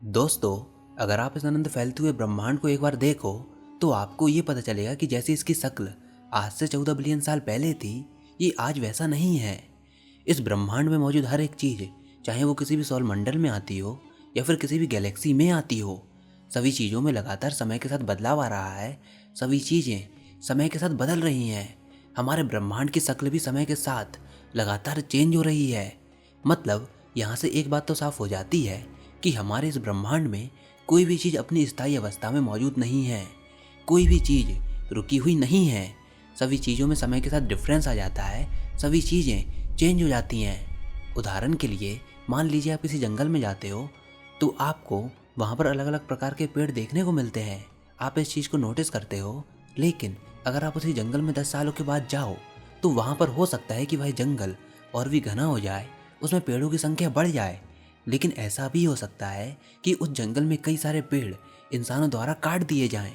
दोस्तों, अगर आप इस अनंत फैलते हुए ब्रह्मांड को एक बार देखो तो आपको ये पता चलेगा कि जैसे इसकी शक्ल आज से 14 बिलियन साल पहले थी, ये आज वैसा नहीं है। इस ब्रह्मांड में मौजूद हर एक चीज, चाहे वो किसी भी सौर मंडल में आती हो या फिर किसी भी गैलेक्सी में आती हो, सभी चीज़ों में लगातार समय के साथ बदलाव आ रहा है। सभी चीज़ें समय के साथ बदल रही हैं। हमारे ब्रह्मांड की शक्ल भी समय के साथ लगातार चेंज हो रही है। मतलब यहाँ से एक बात तो साफ हो जाती है कि हमारे इस ब्रह्मांड में कोई भी चीज़ अपनी स्थायी अवस्था में मौजूद नहीं है। कोई भी चीज़ रुकी हुई नहीं है। सभी चीज़ों में समय के साथ डिफरेंस आ जाता है। सभी चीज़ें चेंज हो जाती हैं। उदाहरण के लिए मान लीजिए आप किसी जंगल में जाते हो तो आपको वहाँ पर अलग अलग प्रकार के पेड़ देखने को मिलते हैं। आप इस चीज़ को नोटिस करते हो, लेकिन अगर आप उसी जंगल में 10 सालों के बाद जाओ तो वहाँ पर हो सकता है कि वह जंगल और भी घना हो जाए, उसमें पेड़ों की संख्या बढ़ जाए। लेकिन ऐसा भी हो सकता है कि उस जंगल में कई सारे पेड़ इंसानों द्वारा काट दिए जाएं।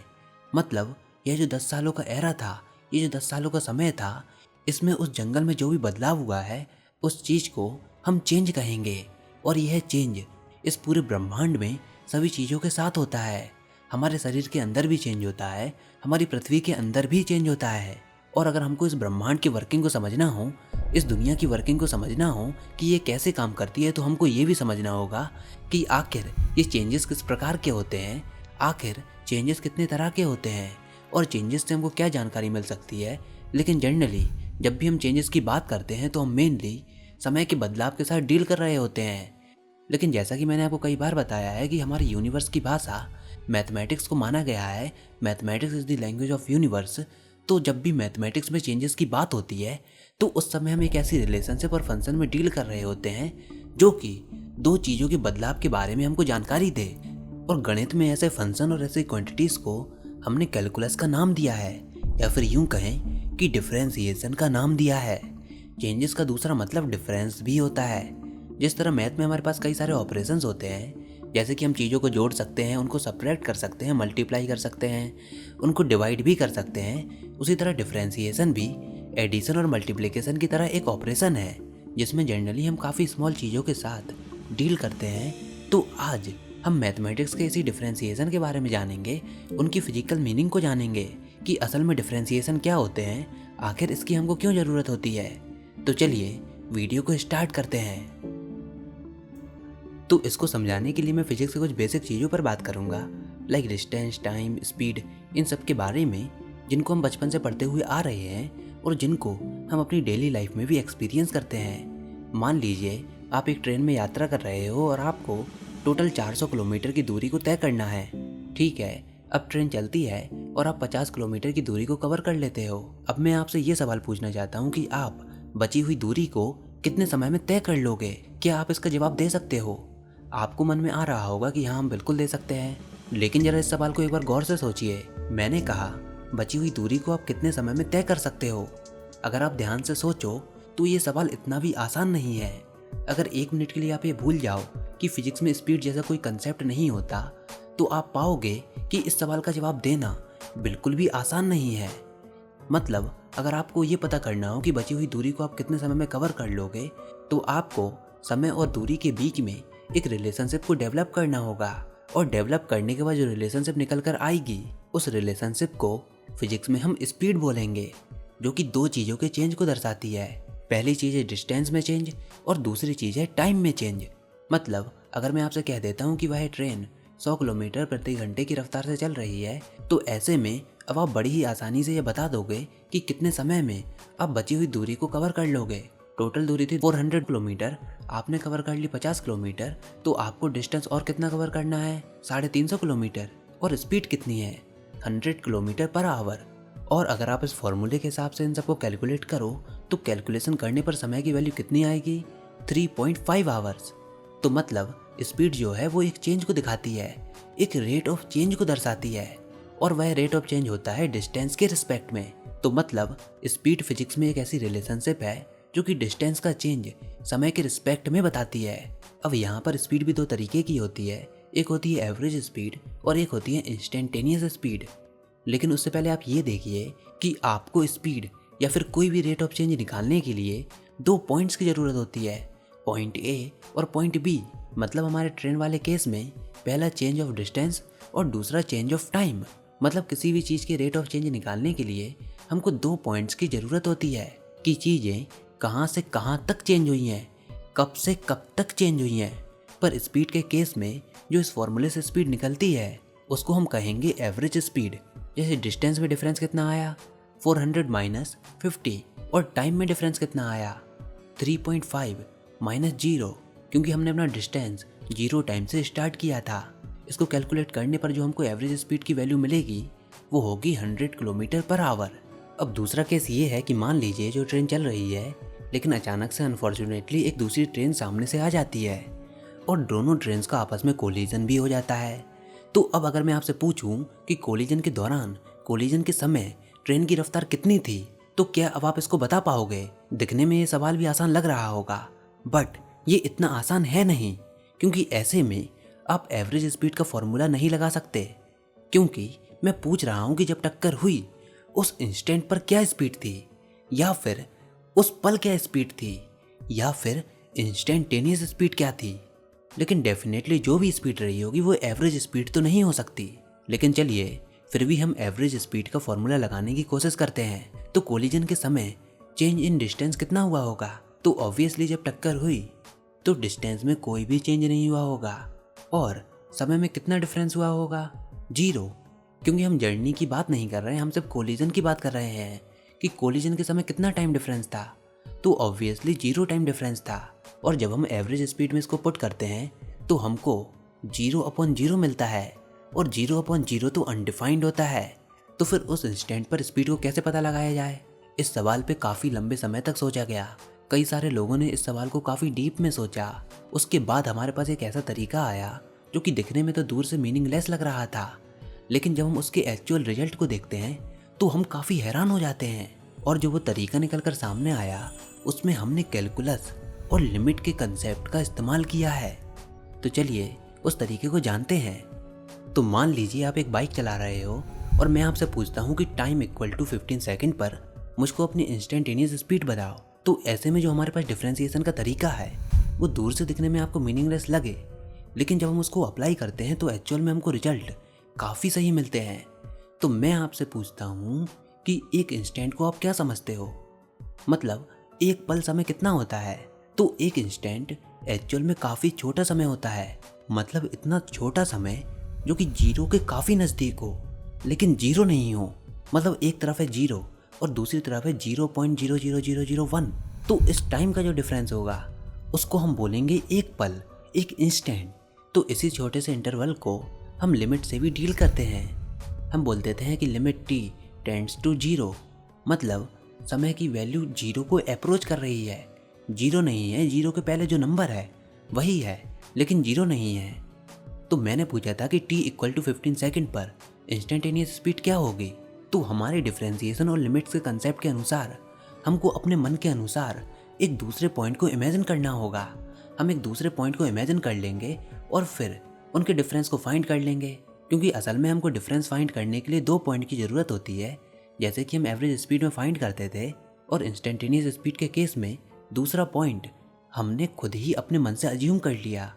मतलब यह जो 10 सालों का एरा था, ये जो 10 सालों का समय था, इसमें उस जंगल में जो भी बदलाव हुआ है उस चीज़ को हम चेंज कहेंगे। और यह चेंज इस पूरे ब्रह्मांड में सभी चीज़ों के साथ होता है। हमारे शरीर के अंदर भी चेंज होता है, हमारी पृथ्वी के अंदर भी चेंज होता है। और अगर हमको इस ब्रह्मांड की वर्किंग को समझना हो, इस दुनिया की वर्किंग को समझना हो कि ये कैसे काम करती है, तो हमको ये भी समझना होगा कि आखिर ये चेंजेस किस प्रकार के होते हैं, आखिर चेंजेस कितने तरह के होते हैं और चेंजेस से हमको क्या जानकारी मिल सकती है। लेकिन जनरली जब भी हम चेंजेस की बात करते हैं तो हम मेनली समय के बदलाव के साथ डील कर रहे होते हैं। लेकिन जैसा कि मैंने आपको कई बार बताया है कि हमारे यूनिवर्स की भाषा मैथमेटिक्स को माना गया है। Mathematics is the language of universe. तो जब भी मैथमेटिक्स में चेंजेस की बात होती है तो उस समय हम एक ऐसी रिलेशनशिप और फंक्शन में डील कर रहे होते हैं जो कि दो चीज़ों के बदलाव के बारे में हमको जानकारी दे। और गणित में ऐसे फंक्शन और ऐसे क्वांटिटीज़ को हमने कैलकुलस का नाम दिया है, या फिर यूं कहें कि डिफरेंशिएशन का नाम दिया है। चेंजेस का दूसरा मतलब डिफरेंस भी होता है। जिस तरह मैथ में हमारे पास कई सारे ऑपरेशंस होते हैं, जैसे कि हम चीज़ों को जोड़ सकते हैं, उनको सब्ट्रैक्ट कर सकते हैं, मल्टीप्लाई कर सकते हैं, उनको डिवाइड भी कर सकते हैं, उसी तरह डिफरेंशिएशन भी एडिशन और मल्टीप्लिकेशन की तरह एक ऑपरेशन है जिसमें जनरली हम काफ़ी स्मॉल चीज़ों के साथ डील करते हैं। तो आज हम मैथमेटिक्स के इसी डिफरेंशिएशन के बारे में जानेंगे, उनकी फिजिकल मीनिंग को जानेंगे कि असल में डिफरेंशिएशन क्या होते हैं, आखिर इसकी हमको क्यों ज़रूरत होती है। तो चलिए वीडियो को स्टार्ट करते हैं। तो इसको समझाने के लिए मैं फिजिक्स के कुछ बेसिक चीज़ों पर बात करूँगा, लाइक डिस्टेंस, टाइम, स्पीड, इन सब के बारे में जिनको हम बचपन से पढ़ते हुए आ रहे हैं और जिनको हम अपनी डेली लाइफ में भी एक्सपीरियंस करते हैं। मान लीजिए आप एक ट्रेन में यात्रा कर रहे हो और आपको टोटल 400 किलोमीटर की दूरी को तय करना है। ठीक है, अब ट्रेन चलती है और आप 50 किलोमीटर की दूरी को कवर कर लेते हो। अब मैं आपसे ये सवाल पूछना चाहता हूँ कि आप बची हुई दूरी को कितने समय में तय कर लोगे? क्या आप इसका जवाब दे सकते हो? आपको मन में आ रहा होगा कि हाँ, हम बिल्कुल दे सकते हैं। लेकिन जरा इस सवाल को एक बार गौर से सोचिए। मैंने कहा बची हुई दूरी को आप कितने समय में तय कर सकते हो। अगर आप ध्यान से सोचो तो ये सवाल इतना भी आसान नहीं है। अगर 1 मिनट के लिए आप ये भूल जाओ कि फिजिक्स में स्पीड जैसा कोई कंसेप्ट नहीं होता, तो आप पाओगे कि इस सवाल का जवाब देना बिल्कुल भी आसान नहीं है। मतलब अगर आपको ये पता करना हो कि बची हुई दूरी को आप कितने समय में कवर कर लोगे, तो आपको समय और दूरी के बीच में एक रिलेशनशिप को डेवलप करना होगा। और डेवलप करने के बाद जो रिलेशनशिप निकल कर आएगी, उस रिलेशनशिप को फिजिक्स में हम स्पीड बोलेंगे, जो कि दो चीज़ों के चेंज को दर्शाती है। पहली चीज़ है डिस्टेंस में चेंज और दूसरी चीज़ है टाइम में चेंज। मतलब अगर मैं आपसे कह देता हूँ कि वह ट्रेन 100 किलोमीटर प्रति घंटे की रफ्तार से चल रही है, तो ऐसे में अब आप बड़ी ही आसानी से ये बता दोगे कि कितने समय में आप बची हुई दूरी को कवर कर लोगे। टोटल दूरी थी 400 किलोमीटर, आपने कवर कर ली 50 किलोमीटर, तो आपको डिस्टेंस और कितना कवर करना है? 350 किलोमीटर। और स्पीड कितनी है? 100 किलोमीटर पर आवर। और अगर आप इस फॉर्मूले के हिसाब से इन सबको कैलकुलेट करो तो कैलकुलेशन करने पर समय की वैल्यू कितनी आएगी? 3.5 आवर्स। तो मतलब स्पीड जो है वो एक चेंज को दिखाती है, एक रेट ऑफ चेंज को दर्शाती है, और वह रेट ऑफ चेंज होता है डिस्टेंस के रिस्पेक्ट में। तो मतलब स्पीड फिजिक्स में एक ऐसी रिलेशनशिप है जो कि डिस्टेंस का चेंज समय के रिस्पेक्ट में बताती है। अब यहाँ पर स्पीड भी दो तरीके की होती है, एक होती है एवरेज स्पीड और एक होती है इंस्टेंटेनियस स्पीड। लेकिन उससे पहले आप ये देखिए कि आपको स्पीड या फिर कोई भी रेट ऑफ चेंज निकालने के लिए दो पॉइंट्स की ज़रूरत होती है, पॉइंट ए और पॉइंट बी। मतलब हमारे ट्रेन वाले केस में पहला चेंज ऑफ डिस्टेंस और दूसरा चेंज ऑफ टाइम। मतलब किसी भी चीज़ के रेट ऑफ चेंज निकालने के लिए हमको 2 पॉइंट्स की ज़रूरत होती है कि चीज़ें कहाँ से कहाँ तक चेंज हुई हैं, कब से कब तक चेंज हुई हैं। पर स्पीड के केस में जो इस फॉर्मूले से स्पीड निकलती है उसको हम कहेंगे एवरेज स्पीड। जैसे डिस्टेंस में डिफरेंस कितना आया 400 माइनस 50, और टाइम में डिफरेंस कितना आया 3.5 माइनस 0, क्योंकि हमने अपना डिस्टेंस 0 टाइम से स्टार्ट किया था। इसको कैलकुलेट करने पर जो हमको एवरेज स्पीड की वैल्यू मिलेगी वो होगी 100 किलोमीटर पर आवर। अब दूसरा केस ये है कि मान लीजिए जो ट्रेन चल रही है लेकिन अचानक से अनफॉर्चुनेटली एक दूसरी ट्रेन सामने से आ जाती है और दोनों ट्रेन्स का आपस में कोलिजन भी हो जाता है। तो अब अगर मैं आपसे पूछूं कि कोलिजन के दौरान, कोलिजन के समय ट्रेन की रफ्तार कितनी थी, तो क्या अब आप इसको बता पाओगे? दिखने में ये सवाल भी आसान लग रहा होगा, बट ये इतना आसान है नहीं, क्योंकि ऐसे में आप एवरेज स्पीड का फॉर्मूला नहीं लगा सकते। क्योंकि मैं पूछ रहा हूँ कि जब टक्कर हुई उस इंस्टेंट पर क्या स्पीड थी, या फिर उस पल क्या स्पीड थी, या फिर इंस्टेंटेनियस स्पीड क्या थी। लेकिन डेफिनेटली जो भी स्पीड रही होगी वो एवरेज स्पीड तो नहीं हो सकती। लेकिन चलिए फिर भी हम एवरेज स्पीड का फॉर्मूला लगाने की कोशिश करते हैं। तो कोलिजन के समय चेंज इन डिस्टेंस कितना हुआ होगा? तो ऑब्वियसली जब टक्कर हुई तो डिस्टेंस में कोई भी चेंज नहीं हुआ होगा, और समय में कितना डिफरेंस हुआ होगा? 0, क्योंकि हम जर्नी की बात नहीं कर रहे हैं, हम सिर्फ कोलिजन की बात कर रहे हैं कि कोलिजन के समय कितना टाइम डिफरेंस था। तो ऑब्वियसली 0 टाइम डिफरेंस था। और जब हम एवरेज स्पीड में इसको पुट करते हैं तो हमको 0/0 मिलता है, और 0/0 तो अनडिफाइंड होता है। तो फिर उस इंस्टेंट पर स्पीड को कैसे पता लगाया जाए? इस सवाल पे काफ़ी लंबे समय तक सोचा गया। कई सारे लोगों ने इस सवाल को काफ़ी डीप में सोचा। उसके बाद हमारे पास एक ऐसा तरीका आया जो कि दिखने में तो दूर से मीनिंगलेस लग रहा था, लेकिन जब हम उसके एक्चुअल रिजल्ट को देखते हैं तो हम काफ़ी हैरान हो जाते हैं। और जो वो तरीका निकल कर सामने आया उसमें हमने कैलकुलस और लिमिट के कंसेप्ट का इस्तेमाल किया है। तो चलिए उस तरीके को जानते हैं। तो मान लीजिए आप एक बाइक चला रहे हो और मैं आपसे पूछता हूँ कि टाइम इक्वल टू 15 सेकेंड पर मुझको अपनी इंस्टेंटेनियस स्पीड बताओ। तो ऐसे में जो हमारे पास डिफ्रेंसिएशन का तरीका है वो दूर से दिखने में आपको मीनिंगलेस लगे, लेकिन जब हम उसको अप्लाई करते हैं तो एक्चुअल में हमको रिजल्ट काफ़ी सही मिलते हैं। तो मैं आपसे पूछता हूँ कि एक इंस्टेंट को आप क्या समझते हो? मतलब एक पल समय कितना होता है? तो एक इंस्टेंट एक्चुअल में काफ़ी छोटा समय होता है। मतलब इतना छोटा समय जो कि 0 के काफ़ी नज़दीक हो लेकिन 0 नहीं हो। मतलब एक तरफ है 0 और दूसरी तरफ है 0.00001। तो इस टाइम का जो डिफरेंस होगा उसको हम बोलेंगे एक पल, एक इंस्टेंट। तो इसी छोटे से इंटरवल को हम लिमिट से भी डील करते हैं। हम बोल देते हैं कि लिमिट t टेंड्स टू 0। मतलब समय की वैल्यू 0 को अप्रोच कर रही है। 0 नहीं है, 0 के पहले जो नंबर है वही है, लेकिन 0 नहीं है। तो मैंने पूछा था कि t इक्वल टू 15 सेकेंड पर इंस्टेंटेनियस स्पीड क्या होगी? तो हमारे डिफरेंशिएशन और लिमिट्स के कंसेप्ट के अनुसार हमको अपने मन के अनुसार एक दूसरे पॉइंट को इमेजिन करना होगा। हम एक दूसरे पॉइंट को इमेजिन कर लेंगे और फिर उनके डिफरेंस को फाइंड कर लेंगे, क्योंकि असल में हमको डिफरेंस फाइंड करने के लिए 2 पॉइंट की ज़रूरत होती है, जैसे कि हम एवरेज स्पीड में फाइंड करते थे। और इंस्टेंटेनियस स्पीड के केस में दूसरा पॉइंट हमने खुद ही अपने मन से अज्यूम कर लिया।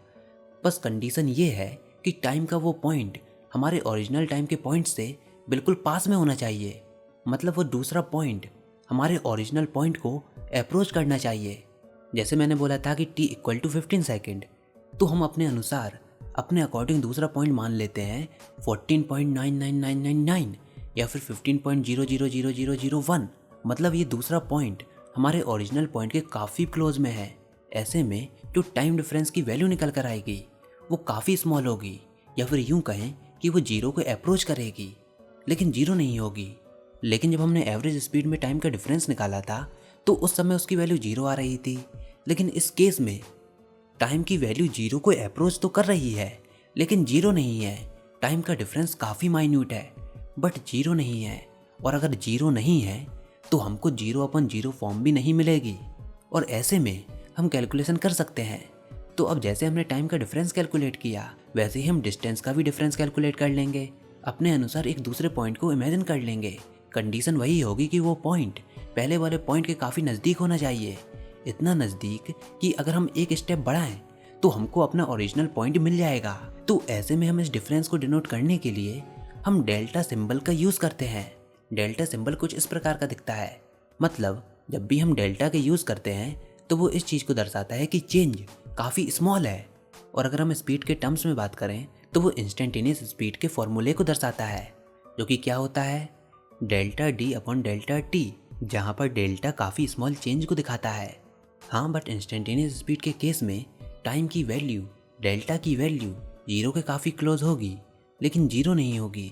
बस कंडीशन ये है कि टाइम का वो पॉइंट हमारे ओरिजिनल टाइम के पॉइंट से बिल्कुल पास में होना चाहिए। मतलब वो दूसरा पॉइंट हमारे ओरिजिनल पॉइंट को अप्रोच करना चाहिए। जैसे मैंने बोला था कि t इक्वल टू 15 सेकेंड, तो हम अपने अनुसार अपने अकॉर्डिंग दूसरा पॉइंट मान लेते हैं 14.99999 या फिर 15.00001। मतलब ये दूसरा पॉइंट हमारे ओरिजिनल पॉइंट के काफ़ी क्लोज में है। ऐसे में जो टाइम डिफरेंस की वैल्यू निकल कर आएगी वो काफ़ी स्मॉल होगी, या फिर यूं कहें कि वो 0 को अप्रोच करेगी लेकिन 0 नहीं होगी। लेकिन जब हमने एवरेज स्पीड में टाइम का डिफरेंस निकाला था तो उस समय उसकी वैल्यू 0 आ रही थी, लेकिन इस केस में टाइम की वैल्यू 0 को अप्रोच तो कर रही है लेकिन 0 नहीं है। टाइम का डिफरेंस काफ़ी माइन्यूट है बट 0 नहीं है, और अगर 0 नहीं है तो हमको 0/0 फॉर्म भी नहीं मिलेगी। और ऐसे में हम कैलकुलेशन कर सकते हैं। तो अब जैसे हमने टाइम का डिफरेंस कैलकुलेट किया वैसे ही हम डिस्टेंस का भी डिफरेंस कैलकुलेट कर लेंगे। अपने अनुसार एक दूसरे पॉइंट को इमेजिन कर लेंगे। कंडीशन वही होगी कि वो पॉइंट पहले वाले पॉइंट के काफ़ी नज़दीक होना चाहिए, इतना नज़दीक कि अगर हम एक स्टेप बढ़ाएं तो हमको अपना ओरिजिनल पॉइंट मिल जाएगा। तो ऐसे में हम इस डिफरेंस को डिनोट करने के लिए हम डेल्टा सिंबल का यूज करते हैं। डेल्टा सिंबल कुछ इस प्रकार का दिखता है। मतलब जब भी हम डेल्टा के यूज करते हैं तो वो इस चीज को दर्शाता है कि चेंज काफी स्मॉल है। और अगर हम स्पीड के टर्म्स में बात करें तो वो इंस्टेंटेनियस स्पीड के फॉर्मूले को दर्शाता है, जो कि क्या होता है delta D upon delta T, जहाँ पर डेल्टा काफ़ी स्मॉल चेंज को दिखाता है। हाँ, बट इंस्टेंटेनियस स्पीड के केस में टाइम की वैल्यू, डेल्टा की वैल्यू जीरो के काफ़ी क्लोज होगी, लेकिन जीरो नहीं होगी।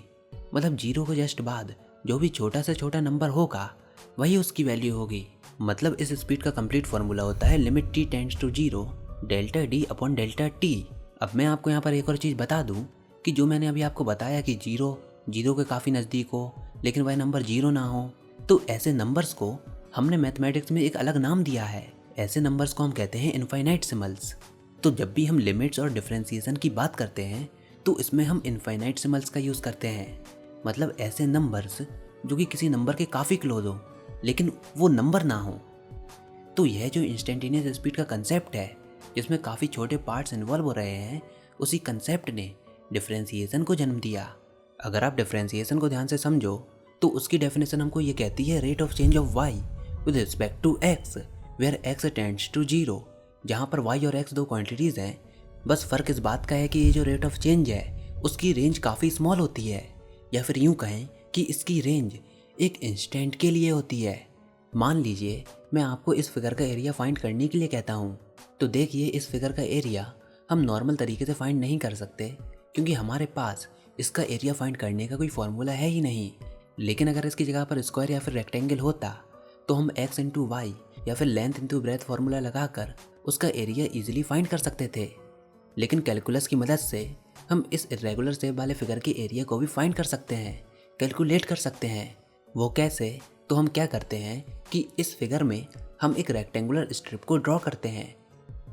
मतलब जीरो के जस्ट बाद जो भी छोटा से छोटा नंबर होगा वही उसकी वैल्यू होगी। मतलब इस स्पीड का कंप्लीट फॉर्मूला होता है limit T tends to zero delta D upon delta T. अब मैं आपको यहाँ पर एक और चीज़ बता दूँ कि जो मैंने अभी आपको बताया कि जीरो के काफ़ी नज़दीक हो लेकिन वह नंबर जीरो ना हो, तो ऐसे नंबर्स को हमने मैथमेटिक्स में एक अलग नाम दिया है। ऐसे नंबर्स को हम कहते हैं इनफाइनाइट सिमल्स। तो जब भी हम लिमिट्स और डिफरेंशिएशन की बात करते हैं तो इसमें हम इनफाइनाइट सिमल्स का यूज़ करते हैं। मतलब ऐसे नंबर्स जो कि किसी नंबर के काफ़ी क्लोज हो लेकिन वो नंबर ना हो। तो यह जो इंस्टेंटेनियस स्पीड का कंसेप्ट है, जिसमें काफ़ी छोटे पार्ट्स इन्वॉल्व हो रहे हैं, उसी कंसेप्ट ने डिफरेंशिएशन को जन्म दिया। अगर आप डिफरेंशिएशन को ध्यान से समझो तो उसकी डेफिनेशन हमको ये कहती है rate of change of y with respect to x where x tends to zero, जहाँ पर y और x दो क्वांटिटीज़ हैं। बस फ़र्क इस बात का है कि ये जो रेट ऑफ चेंज है उसकी रेंज काफ़ी स्मॉल होती है, या फिर यूँ कहें कि इसकी रेंज एक इंस्टेंट के लिए होती है। मान लीजिए मैं आपको इस फिगर का एरिया फाइंड करने के लिए कहता हूँ, तो देखिए इस फिगर का एरिया हम नॉर्मल तरीके से फाइंड नहीं कर सकते क्योंकि हमारे पास इसका एरिया फाइंड करने का कोई फॉर्मूला है ही नहीं। लेकिन अगर इसकी जगह पर स्क्वायर या फिर रेक्टेंगल होता तो हम x इंटू वाई या फिर लेंथ इंटू ब्रेथ फार्मूला लगाकर उसका एरिया इजीली फाइंड कर सकते थे। लेकिन कैलकुलस की मदद से हम इस इरेगुलर शेप वाले फिगर के एरिया को भी फाइंड कर सकते हैं, कैलकुलेट कर सकते हैं। वो कैसे? तो हम क्या करते हैं कि इस फिगर में हम एक रेक्टेंगुलर स्ट्रिप को ड्रॉ करते हैं।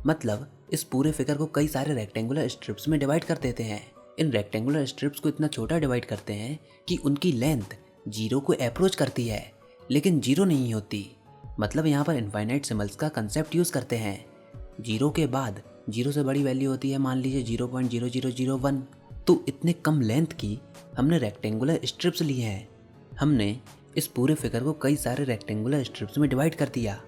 मतलब इस पूरे फिगर को कई सारे रेक्टेंगुलर स्ट्रिप्स में डिवाइड कर देते हैं। इन रेक्टेंगुलर स्ट्रिप्स को इतना छोटा डिवाइड करते हैं कि उनकी लेंथ जीरो को अप्रोच करती है लेकिन जीरो नहीं होती। मतलब यहाँ पर इनफाइनाइट सिम्बल्स का कंसेप्ट यूज़ करते हैं। जीरो के बाद जीरो से बड़ी वैल्यू होती है, मान लीजिए 0.0001। तो इतने कम लेंथ की हमने रेक्टेंगुलर स्ट्रिप्स लिए हैं। हमने इस पूरे फिगर को कई सारे रेक्टेंगुलर स्ट्रिप्स में डिवाइड कर दिया,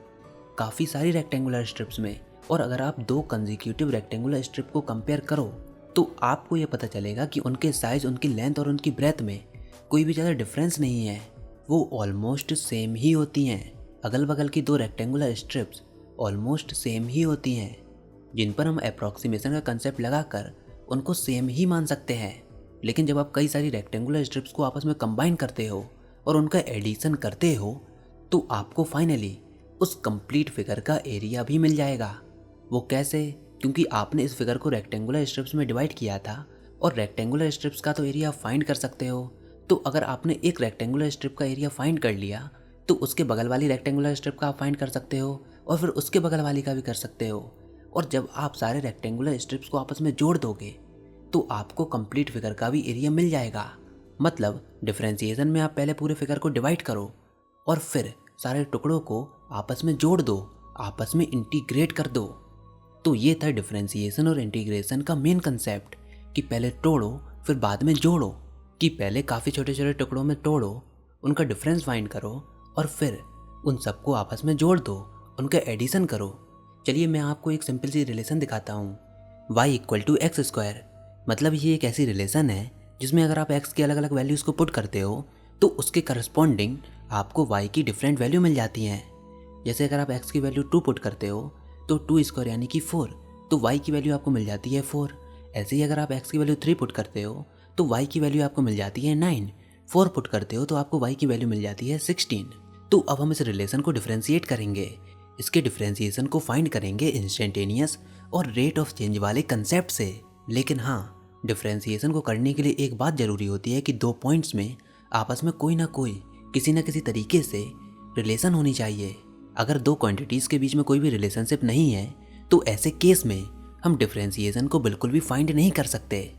काफ़ी सारी रेक्टेंगुलर स्ट्रिप्स में। और अगर आप दो कंसेक्यूटिव रेक्टेंगुलर स्ट्रिप को कंपेयर करो तो आपको ये पता चलेगा कि उनके साइज़, उनकी लेंथ और उनकी ब्रेथ में कोई भी ज़्यादा डिफरेंस नहीं है, वो ऑलमोस्ट सेम ही होती हैं। अगल बगल की दो रेक्टेंगुलर स्ट्रिप्स ऑलमोस्ट सेम ही होती हैं, जिन पर हम अप्रॉक्सीमेशन का कंसेप्ट लगाकर उनको सेम ही मान सकते हैं। लेकिन जब आप कई सारी रेक्टेंगुलर स्ट्रिप्स को आपस में कंबाइन करते हो और उनका एडिशन करते हो तो आपको फाइनली उस कंप्लीट फिगर का एरिया भी मिल जाएगा। वो कैसे? क्योंकि आपने इस फिगर को रेक्टेंगुलर स्ट्रिप्स में डिवाइड किया था और रेक्टेंगुलर स्ट्रिप्स का तो एरिया फाइंड कर सकते हो। तो अगर आपने एक रेक्टेंगुलर स्ट्रिप का एरिया फाइंड कर लिया तो उसके बगल वाली रेक्टेंगुलर स्ट्रिप का आप फाइंड कर सकते हो और फिर उसके बगल वाली का भी कर सकते हो। और जब आप सारे रेक्टेंगुलर स्ट्रिप्स को आपस में जोड़ दोगे तो आपको कंप्लीट फिगर का भी एरिया मिल जाएगा। मतलब डिफरेंशिएशन में आप पहले पूरे फिगर को डिवाइड करो और फिर सारे टुकड़ों को आपस में जोड़ दो, आपस में इंटीग्रेट कर दो। तो ये था डिफरेंशिएशन और इंटीग्रेशन का मेन कंसेप्ट कि पहले तोड़ो फिर बाद में जोड़ो, कि पहले काफ़ी छोटे छोटे टुकड़ों में तोड़ो, उनका डिफरेंस फाइंड करो और फिर उन सबको आपस में जोड़ दो, उनका एडिशन करो। चलिए मैं आपको एक सिंपल सी रिलेशन दिखाता हूँ, y equal to X square. मतलब ये एक ऐसी रिलेशन है जिसमें अगर आप x की अलग अलग वैल्यूज़ को पुट करते हो तो उसके करस्पॉन्डिंग आपको y की डिफरेंट वैल्यू मिल जाती हैं। जैसे अगर आप x की वैल्यू 2 पुट करते हो तो 2 स्क्वायर यानी कि 4, तो y की वैल्यू आपको मिल जाती है 4। ऐसे ही अगर आप x की वैल्यू 3 पुट करते हो तो y की वैल्यू आपको मिल जाती है 9। 4 पुट करते हो तो आपको y की वैल्यू मिल जाती है 16। तो अब हम इस रिलेशन को डिफरेंशिएट करेंगे, इसके डिफरेंशिएशन को फाइंड करेंगे इंस्टेंटेनियस और रेट ऑफ चेंज वाले कंसेप्ट से। लेकिन हाँ, डिफरेंशिएशन को करने के लिए एक बात ज़रूरी होती है कि दो पॉइंट्स में आपस में कोई ना कोई किसी न किसी तरीके से रिलेशन होनी चाहिए। अगर दो क्वांटिटीज़ के बीच में कोई भी रिलेशनशिप नहीं है तो ऐसे केस में हम डिफरेंशिएशन को बिल्कुल भी फाइंड नहीं कर सकते।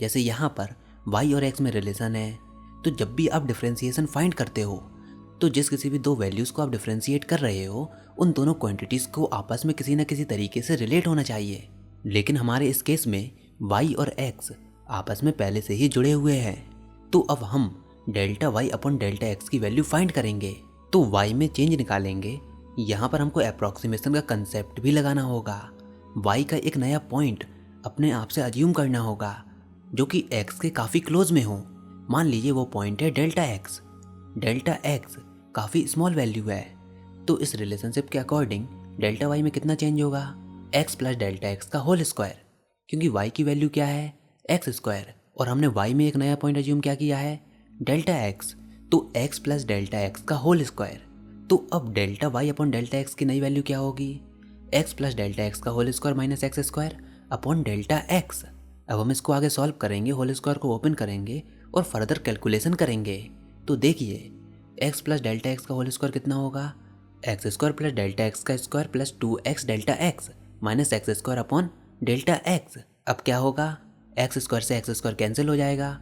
जैसे यहाँ पर y और x में रिलेशन है, तो जब भी आप डिफरेंशिएशन फाइंड करते हो तो जिस किसी भी दो वैल्यूज़ को आप डिफरेंशिएट कर रहे हो उन दोनों क्वांटिटीज़ को आपस में किसी न किसी तरीके से रिलेट होना चाहिए। लेकिन हमारे इस केस में y और x आपस में पहले से ही जुड़े हुए हैं। तो अब हम delta y upon delta x की वैल्यू फाइंड करेंगे। तो y में चेंज निकालेंगे। यहाँ पर हमको अप्रॉक्सीमेशन का कंसेप्ट भी लगाना होगा। y का एक नया पॉइंट अपने आप से अज्यूम करना होगा जो कि x के काफ़ी क्लोज में हो। मान लीजिए वो पॉइंट है डेल्टा x। डेल्टा x काफ़ी स्मॉल वैल्यू है, तो इस रिलेशनशिप के अकॉर्डिंग डेल्टा y में कितना चेंज होगा, x प्लस डेल्टा x का होल स्क्वायर, क्योंकि y की वैल्यू क्या है, x स्क्वायर, और हमने y में एक नया पॉइंट अज्यूम क्या किया है, डेल्टा x, तो x प्लस डेल्टा x का होल स्क्वायर। तो अब delta y upon delta x की नई वैल्यू क्या होगी, x प्लस डेल्टा x का whole square minus x square upon delta x। अब हम इसको आगे सॉल्व करेंगे, होल स्क्वायर को ओपन करेंगे और फर्दर कैलकुलेशन करेंगे। तो देखिए x प्लस डेल्टा x का होल स्क्वायर कितना होगा, x square plus delta x का square plus 2x delta x minus x square upon delta x. अब क्या होगा, एक्स स्क्वायर से एक्स स्क्वायर कैंसिल हो जाएगा,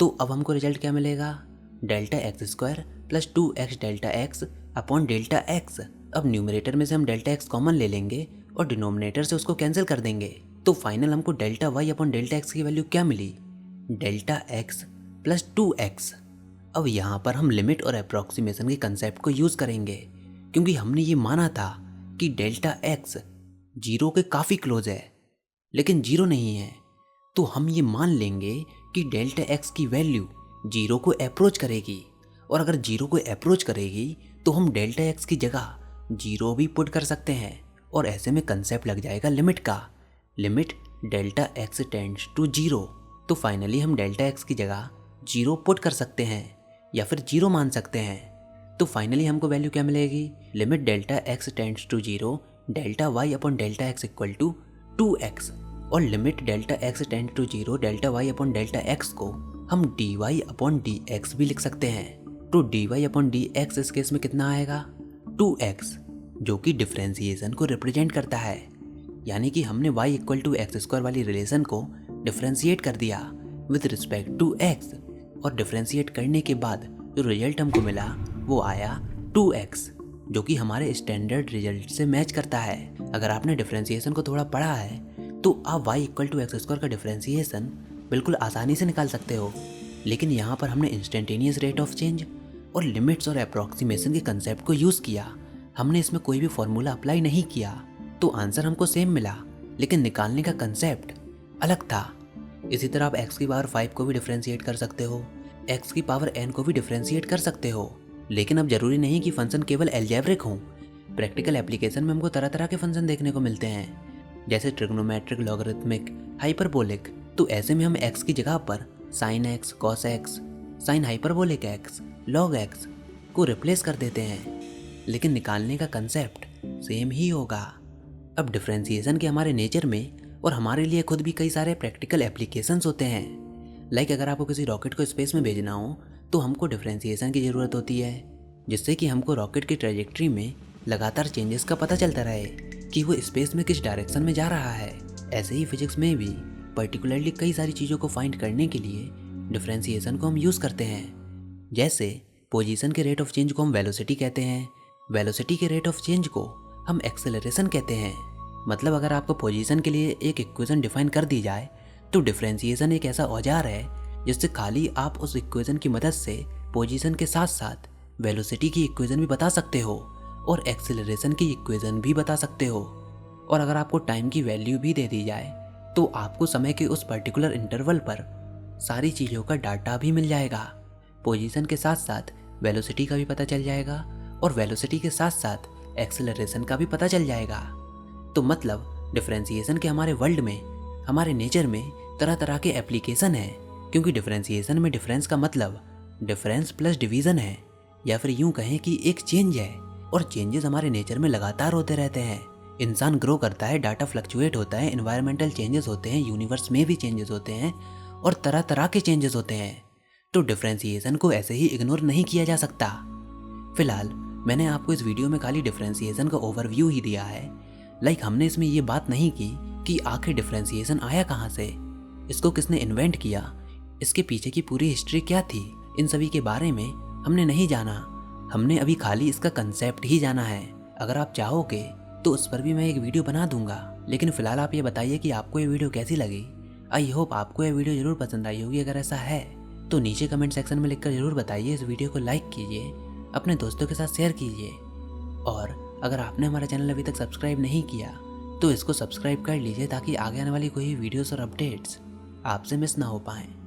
तो अब हमको रिजल्ट क्या मिलेगा, delta x square plus 2x delta x upon delta x. अब न्यूमरेटर में से हम डेल्टा एक्स कॉमन ले लेंगे और डिनोमिनेटर से उसको कैंसिल कर देंगे। तो फाइनल हमको delta y upon delta x की वैल्यू क्या मिली, डेल्टा x प्लस 2x। अब यहाँ पर हम लिमिट और अप्रॉक्सीमेशन के कंसेप्ट को यूज़ करेंगे, क्योंकि हमने ये माना था कि डेल्टा x जीरो के काफ़ी क्लोज है लेकिन जीरो नहीं है। तो हम ये मान लेंगे कि डेल्टा x की वैल्यू जीरो को अप्रोच करेगी, और अगर जीरो को अप्रोच करेगी तो हम डेल्टा x की जगह जीरो भी पुट कर सकते हैं, और ऐसे में कंसेप्ट लग जाएगा लिमिट का, limit delta x tends to zero. तो फाइनली हम डेल्टा x की जगह जीरो पुट कर सकते हैं या फिर जीरो मान सकते हैं। तो फाइनली हमको वैल्यू क्या मिलेगी, limit delta x tends to zero delta y upon delta x equal to 2x, और limit delta x tend to zero delta y upon delta x को हम dy अपॉन dx भी लिख सकते हैं। तो dy अपॉन dx इस case में कितना आएगा, 2x, जो कि डिफरेंशिएशन को रिप्रेजेंट करता है। यानी कि हमने y equal to X square वाली रिलेशन को डिफरेंशिएट कर दिया विद रिस्पेक्ट टू x, और डिफरेंशिएट करने के बाद जो रिजल्ट हमको मिला वो आया 2x, जो कि हमारे स्टैंडर्ड रिजल्ट से मैच करता है। अगर आपने डिफरेंशिएशन को थोड़ा पढ़ा है तो आप y equal to X square का डिफरेंशिएशन बिल्कुल आसानी से निकाल सकते हो, लेकिन यहाँ पर हमने इंस्टेंटेनियस रेट ऑफ चेंज और लिमिट्स और अप्रॉक्सीमेशन के कंसेप्ट को यूज़ किया। हमने इसमें कोई भी फॉर्मूला अप्लाई नहीं किया, तो आंसर हमको सेम मिला, लेकिन निकालने का कंसेप्ट अलग था। इसी तरह आप x की पावर 5 को भी डिफरेंशिएट कर सकते हो, x की पावर n को भी डिफरेंशिएट कर सकते हो, लेकिन अब जरूरी नहीं कि फंक्शन केवल एल्जेब्रिक हों। प्रैक्टिकल एप्लीकेशन में हमको तरह तरह के फंक्शन देखने को मिलते हैं, जैसे ट्रिग्नोमेट्रिक, लॉगरिथमिक, हाइपरबोलिक। तो ऐसे में हम x की जगह पर sine x, cos x, sine hyperbolic x, log x को रिप्लेस कर देते हैं, लेकिन निकालने का कंसेप्ट सेम ही होगा। अब डिफरेंशिएशन के हमारे नेचर में और हमारे लिए खुद भी कई सारे प्रैक्टिकल एप्लीकेशंस होते हैं। लाइक अगर आपको किसी रॉकेट को स्पेस में भेजना हो तो हमको डिफरेंशिएशन की ज़रूरत होती है, जिससे कि हमको रॉकेट की ट्रैजेक्टरी में लगातार चेंजेस का पता चलता रहे कि वो स्पेस में किस डायरेक्शन में जा रहा है। ऐसे ही फिजिक्स में भी पर्टिकुलरली कई सारी चीज़ों को फाइंड करने के लिए डिफरेंशिएशन को हम यूज़ करते हैं। जैसे पोजीशन के रेट ऑफ चेंज को हम वेलोसिटी कहते हैं, वेलोसिटी के रेट ऑफ चेंज को हम एक्सेलरेशन कहते हैं। मतलब अगर आपको पोजीशन के लिए एक इक्वेशन डिफाइन कर दी जाए तो डिफरेंशिएशन एक ऐसा औजार है जिससे खाली आप उस इक्वेशन की मदद से पोजीशन के साथ साथ वेलोसिटी की इक्वेशन भी बता सकते हो और एक्सेलरेशन की इक्वेशन भी बता सकते हो। और अगर आपको टाइम की वैल्यू भी दे दी जाए तो आपको समय के उस पर्टिकुलर इंटरवल पर सारी चीज़ों का डाटा भी मिल जाएगा। पोजीशन के साथ साथ वेलोसिटी का भी पता चल जाएगा और वेलोसिटी के साथ साथ एक्सेलरेशन का भी पता चल जाएगा। तो मतलब डिफरेंशिएशन के हमारे वर्ल्ड में, हमारे नेचर में तरह तरह के एप्लीकेशन हैं, क्योंकि डिफरेंशिएशन में डिफरेंस का मतलब डिफरेंस प्लस डिवीज़न है, या फिर यूं कहें कि एक चेंज है, और चेंजेस हमारे नेचर में लगातार होते रहते हैं। इंसान ग्रो करता है, डाटा फ्लक्चुएट होता है, एनवायरमेंटल चेंजेस होते हैं, यूनिवर्स में भी चेंजेस होते हैं और तरह तरह के चेंजेस होते हैं। तो डिफरेंशिएशन को ऐसे ही इग्नोर नहीं किया जा सकता। फिलहाल मैंने आपको इस वीडियो में खाली डिफरेंशिएशन का ओवरव्यू ही दिया है। लाइक हमने इसमें ये बात नहीं की कि आखिर डिफरेंशिएशन आया कहाँ से, इसको किसने इन्वेंट किया, इसके पीछे की पूरी हिस्ट्री क्या थी, इन सभी के बारे में हमने नहीं जाना। हमने अभी खाली इसका कंसेप्ट ही जाना है। अगर आप चाहोगे तो उस पर भी मैं एक वीडियो बना दूंगा। लेकिन फिलहाल आप ये बताइए कि आपको ये वीडियो कैसी लगी। आई होप आपको ये वीडियो जरूर पसंद आई होगी। अगर ऐसा है तो नीचे कमेंट सेक्शन में लिखकर जरूर बताइए। इस वीडियो को लाइक कीजिए, अपने दोस्तों के साथ शेयर कीजिए, और अगर आपने हमारा चैनल अभी तक सब्सक्राइब नहीं किया तो इसको सब्सक्राइब कर लीजिए ताकि आगे आने वाली कोई वीडियोस और अपडेट्स आपसे मिस ना हो पाएं।